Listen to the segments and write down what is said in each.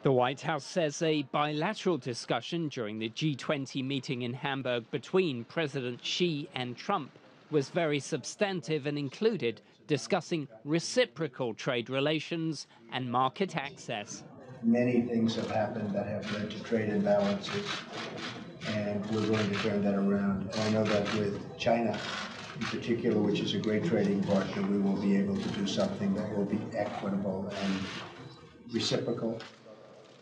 The White House says a bilateral discussion during the G20 meeting in Hamburg between President Xi and Trump was very substantive and included discussing reciprocal trade relations and market access. Many things have happened that have led to trade imbalances, and we're going to turn that around. And I know that with China in particular, which is a great trading partner, we will be able to do something that will be equitable and reciprocal.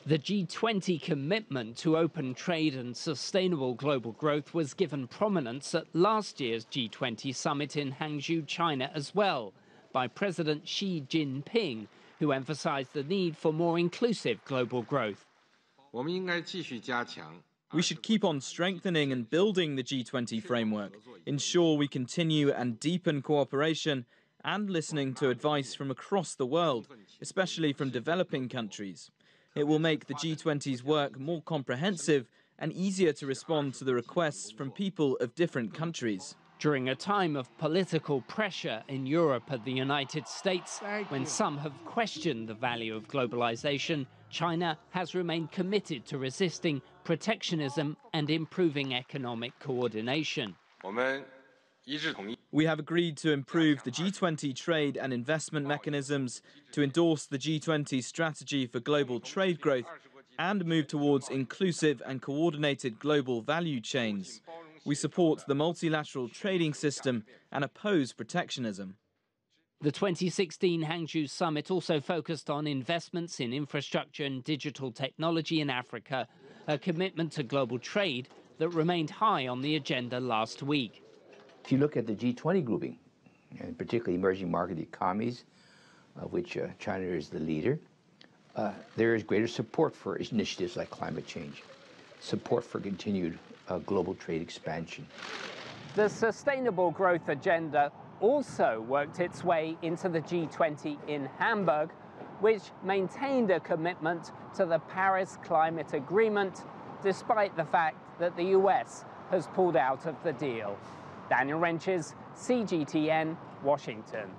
The G20 commitment to open trade and sustainable global growth was given prominence at last year's G20 summit in Hangzhou, China as well, by President Xi Jinping, who emphasized the need for more inclusive global growth. We should keep on strengthening and building the G20 framework, ensure we continue and deepen cooperation, and listening to advice from across the world, especially from developing countries. It will make the G20's work more comprehensive and easier to respond to the requests from people of different countries. During a time of political pressure in Europe and the United States, when some have questioned the value of globalization, China has remained committed to resisting protectionism and improving economic coordination. We have agreed to improve the G20 trade and investment mechanisms, to endorse the G20 strategy for global trade growth, and move towards inclusive and coordinated global value chains. We support the multilateral trading system and oppose protectionism. The 2016 Hangzhou summit also focused on investments in infrastructure and digital technology in Africa, a commitment to global trade that remained high on the agenda last week. If you look at the G20 grouping, and particularly emerging market economies, of which China is the leader, there is greater support for initiatives like climate change, support for continued global trade expansion. The Sustainable Growth Agenda also worked its way into the G20 in Hamburg, which maintained a commitment to the Paris Climate Agreement, despite the fact that the US has pulled out of the deal. Daniel Wrenches, CGTN, Washington.